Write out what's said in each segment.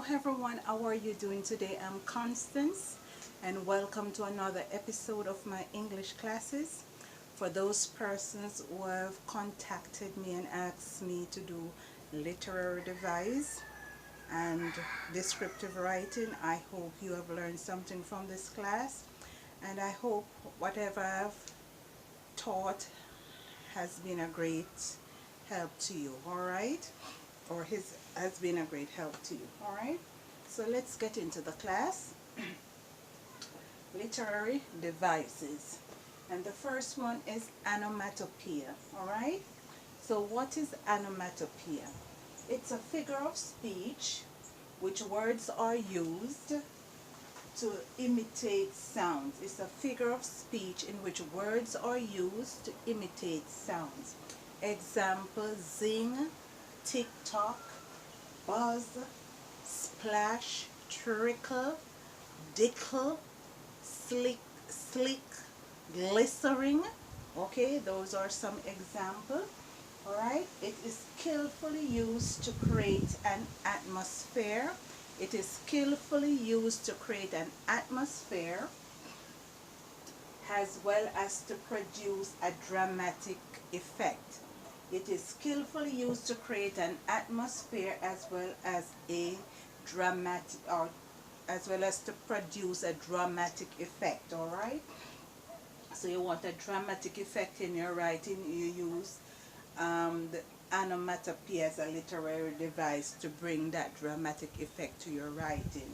Hello everyone, how are you doing today? I'm Constance and welcome to another episode of my English classes. For those persons who have contacted me and asked me to do literary device and descriptive writing, I hope you have learned something from this class, and I hope whatever I've taught has been a great help to you, alright? Or has been a great help to you, alright? So let's get into the class. Literary devices. And the first one is onomatopoeia, alright? So what is onomatopoeia? It's a figure of speech which words are used to imitate sounds. It's a figure of speech in which words are used to imitate sounds. Example: zing, tick-tock, buzz, splash, trickle, dickle, slick, glistering. Okay, those are some examples. Alright, it is skillfully used to create an atmosphere. It is skillfully used to create an atmosphere as well as to produce a dramatic effect. It is skillfully used to create an atmosphere as well as a dramatic, or as well as to produce a dramatic effect. All right. So you want a dramatic effect in your writing, you use the onomatopoeia as a literary device to bring that dramatic effect to your writing.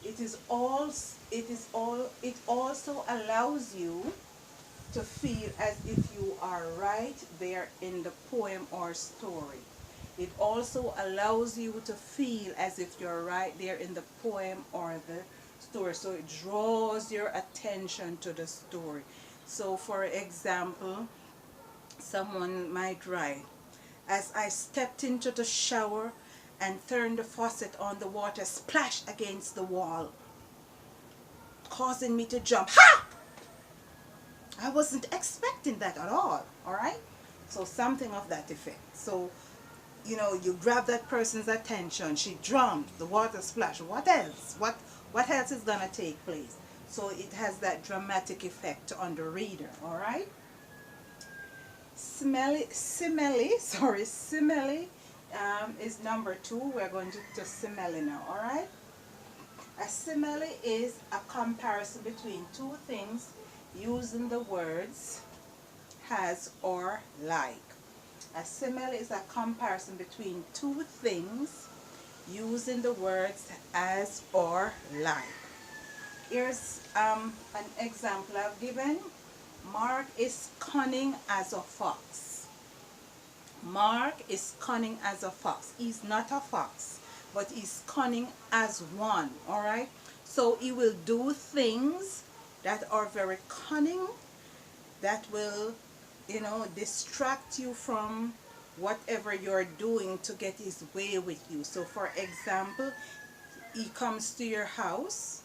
It also allows you to feel as if you are right there in the poem or story. It also allows you to feel as if you're right there in the poem or the story. So it draws your attention to the story. So for example, someone might write, as I stepped into the shower and turned the faucet on, the water splashed against the wall, causing me to jump. Ha! I wasn't expecting that at all, alright? So something of that effect. So, you know, you grab that person's attention, she jumped, the water splashed. What else? What else is going to take place? So it has that dramatic effect on the reader, alright? Simile is number 2. We're going to simile now, alright? A simile is a comparison between two things using the words as or like. A simile is a comparison between two things using the words as or like. Here's an example I've given. Mark is cunning as a fox. Mark is cunning as a fox. He's not a fox, but he's cunning as one, alright? So he will do things that are very cunning, that will, you know, distract you from whatever you're doing to get his way with you. So for example, he comes to your house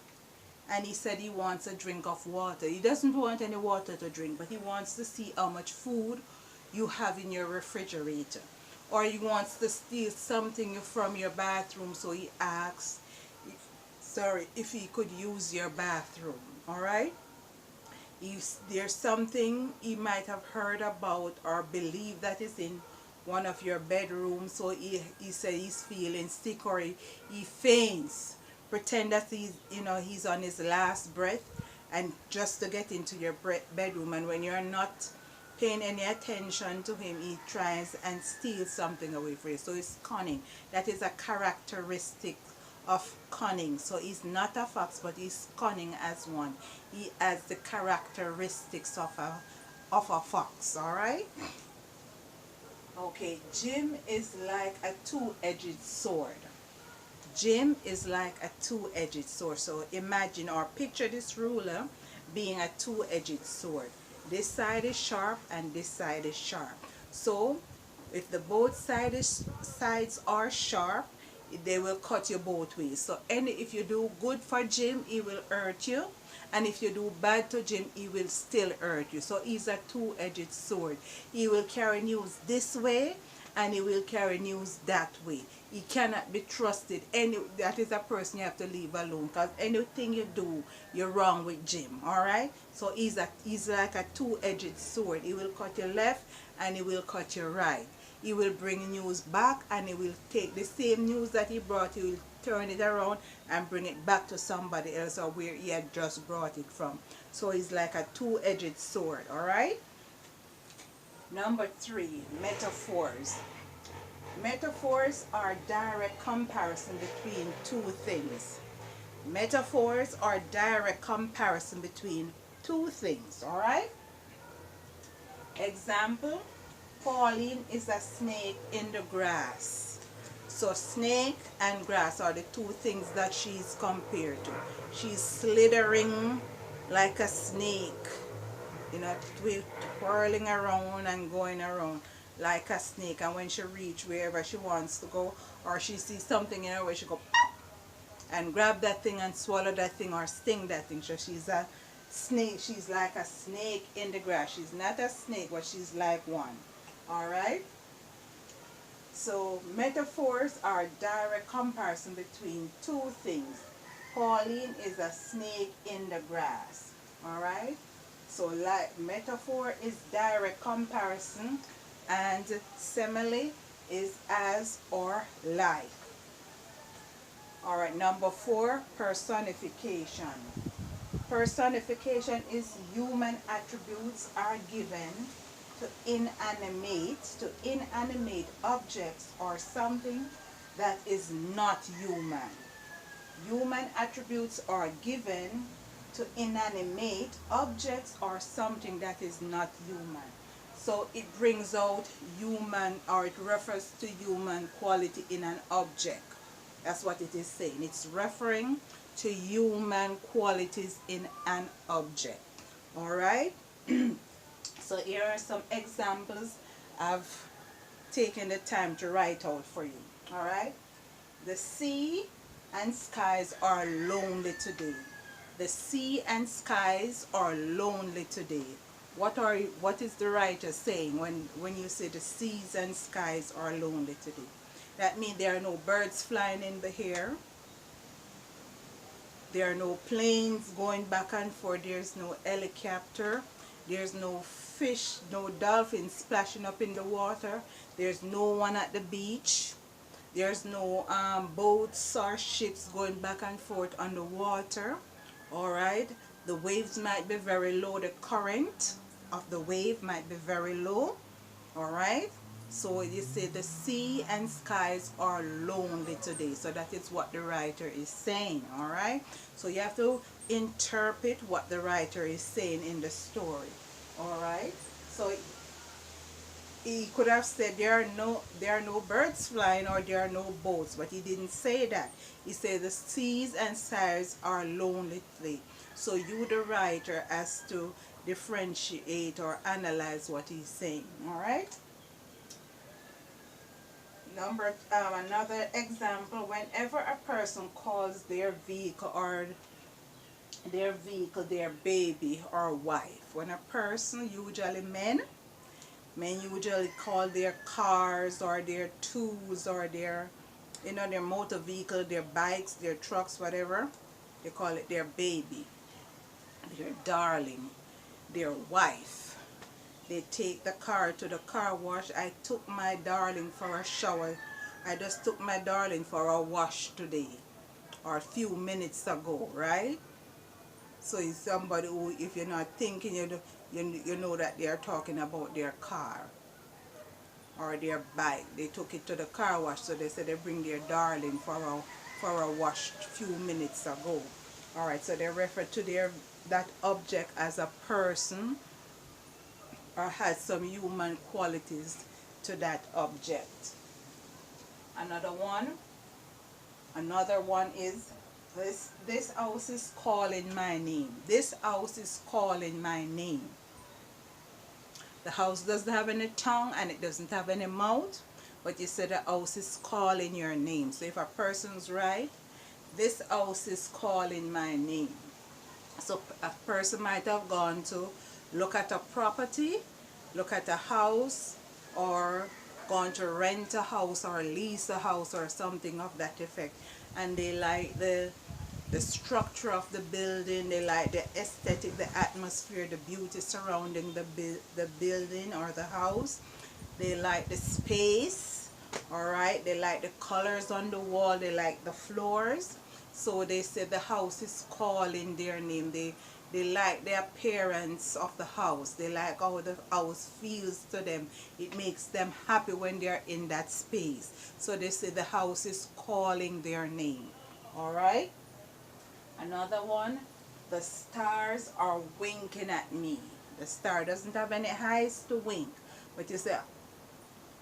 and he said he wants a drink of water. He doesn't want any water to drink, but he wants to see how much food you have in your refrigerator. Or he wants to steal something from your bathroom, so he asks, if he could use your bathroom, alright? There's something he might have heard about or believe that is in one of your bedrooms, so he said he's feeling sick, or he faints, pretend that he's on his last breath, and just to get into your bedroom, and when you're not paying any attention to him, he tries and steals something away from you. So it's cunning. That is a characteristic of cunning. So he's not a fox, but he's cunning as one. He has the characteristics of a fox, alright? Okay, Jim is like a two-edged sword. Jim is like a two-edged sword. So imagine or picture this ruler being a two-edged sword. This side is sharp and this side is sharp. So if the both sides are sharp, they will cut you both ways. So if you do good for Jim, he will hurt you, and if you do bad to Jim, he will still hurt you. So he's a two-edged sword. He will carry news this way and he will carry news that way. He cannot be trusted. That is a person you have to leave alone, because anything you do, you're wrong with Jim. Alright? So he's like a two-edged sword. He will cut you left and he will cut you right. He will bring news back, and he will take the same news that he brought, he will turn it around and bring it back to somebody else or where he had just brought it from. So he's like a two-edged sword. Alright? Number 3, metaphors. Metaphors are direct comparison between two things. Metaphors are direct comparison between two things. Alright? Example, Pauline is a snake in the grass. So snake and grass are the two things that she's compared to. She's slithering like a snake, you know, twirling around and going around like a snake. And when she reaches wherever she wants to go, or she sees something in her way, she go pop and grab that thing and swallow that thing or sting that thing. So she's a snake. She's like a snake in the grass. She's not a snake, but she's like one. Alright? So metaphors are direct comparison between two things. Pauline is a snake in the grass. Alright? So like metaphor is direct comparison, and simile is as or like. Alright, number 4, personification. Personification is human attributes are given to inanimate objects or something that is not human. Human attributes are given to inanimate objects or something that is not human. So it brings out human, or it refers to human quality in an object. That's what it is saying. It's referring to human qualities in an object. Alright? So here are some examples I've taken the time to write out for you. Alright? The sea and skies are lonely today. The sea and skies are lonely today. What is the writer saying when you say the seas and skies are lonely today? That means there are no birds flying in the air. There are no planes going back and forth. There's no helicopter. There's no fish, no dolphins splashing up in the water. There's no one at the beach. There's no boats or ships going back and forth on the water. Alright, the waves might be very low. The current of the wave might be very low. Alright, so you say the sea and skies are lonely today. So that is what the writer is saying. Alright, so you have to interpret what the writer is saying in the story. Alright, so he could have said there are no birds flying or there are no boats, but he didn't say that. He said the seas and skies are lonely today. So you, the writer, has to differentiate or analyze what he's saying. Alright? Another example, whenever a person calls their vehicle their baby or wife. When a person, usually men usually call their cars or their tools or their motor vehicle, their bikes, their trucks, whatever, they call it their baby, their darling, their wife. They take the car to the car wash. I took my darling for a shower. I just took my darling for a wash today or a few minutes ago, right? So it's somebody who, if you're not thinking, you know that they are talking about their car or their bike. They took it to the car wash, so they said they bring their darling for a wash a few minutes ago. Alright, so they refer to that object as a person or has some human qualities to that object. Another one is this house is calling my name. This house is calling my name. The house doesn't have any tongue and it doesn't have any mouth, but you said the house is calling your name. So if a person's right, this house is calling my name. So a person might have gone to look at a property, look at a house, or going to rent a house or lease a house or something of that effect, and they like the structure of the building, they like the aesthetic, the atmosphere, the beauty surrounding the building or the house. They like the space, all right, they like the colors on the wall, they like the floors. So they say the house is calling their name. They like the appearance of the house. They like how the house feels to them. It makes them happy when they're in that space. So they say the house is calling their name. All right. Another one, the stars are winking at me. The star doesn't have any eyes to wink, but you say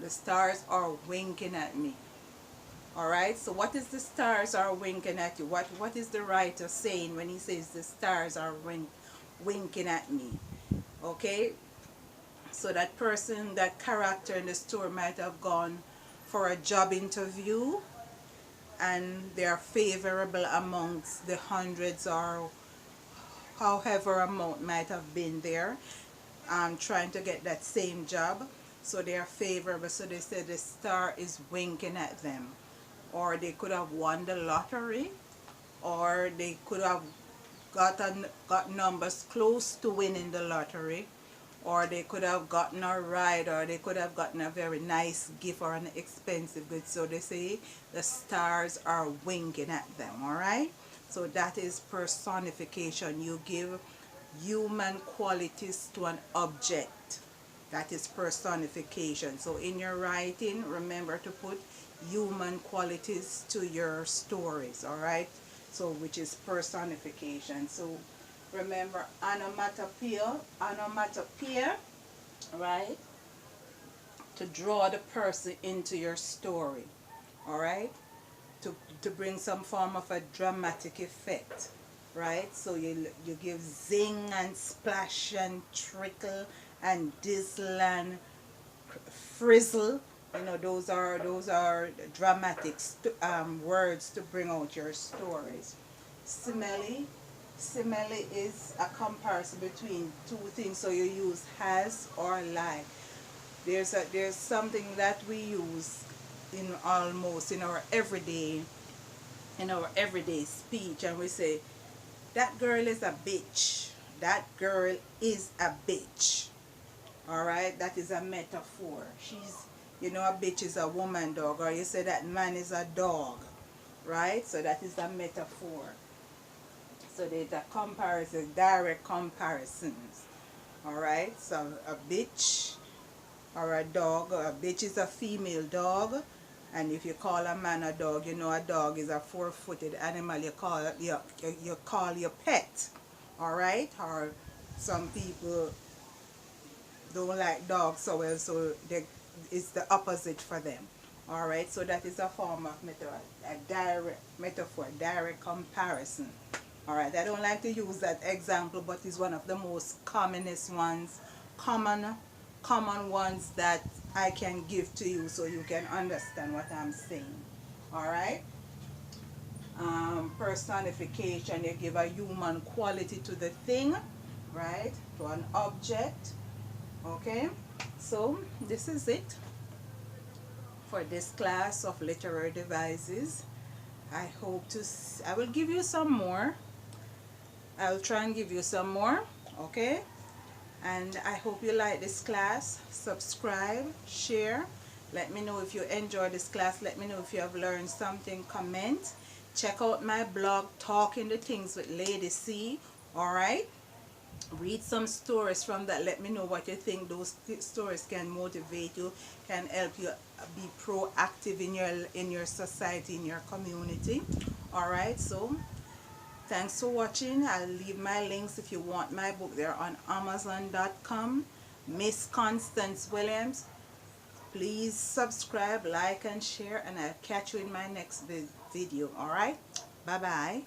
the stars are winking at me. All right, so what is the stars are winking at you? What is the writer saying when he says the stars are winking at me? Okay, so that person, that character in the story might have gone for a job interview, and they are favorable amongst the hundreds or however amount might have been there, trying to get that same job. So they are favorable, so they say the star is winking at them. Or they could have won the lottery, or they could have got numbers close to winning the lottery, or they could have gotten a ride, or they could have gotten a very nice gift or an expensive good. So they say the stars are winking at them. All right, so that is personification. You give human qualities to an object. That is personification. So in your writing, remember to put human qualities to your stories. All right, so which is personification. So remember onomatopoeia, right, to draw the person into your story. All right, to bring some form of a dramatic effect, right? So you give zing and splash and trickle and dizzle and frizzle. You know, those are dramatic words to bring out your stories. Simile is a comparison between two things. So you use has or like. There's something that we use in almost in our everyday speech, and we say that girl is a bitch. That girl is a bitch. All right, that is a metaphor. A bitch is a woman dog, or you say that man is a dog, right? So that is a metaphor. So there's a comparison, direct comparisons. All right, so a bitch or a dog. A bitch is a female dog, and if you call a man a dog, a dog is a four-footed animal. You call your pet. All right, or some people don't like dogs so well, so it's the opposite for them. All right, so that is a form of a direct metaphor, direct comparison. All right, I don't like to use that example, but it's one of the most commonest ones, common ones that I can give to you so you can understand what I'm saying. All right. Personification, you give a human quality to the thing, right, to an object. Okay, so this is it for this class of literary devices. I will give you some more. I'll try and give you some more, okay? And I hope you like this class. Subscribe, share. Let me know if you enjoyed this class. Let me know if you have learned something. Comment. Check out my blog, Talking the Things with Lady C. All right? Read some stories from that. Let me know what you think. Those stories can motivate you, can help you be proactive in your society, in your community. All right, so thanks for watching. I'll leave my links if you want my book. They're on Amazon.com. Miss Constance Williams. Please subscribe, like, and share, and I'll catch you in my next video. All right, bye bye.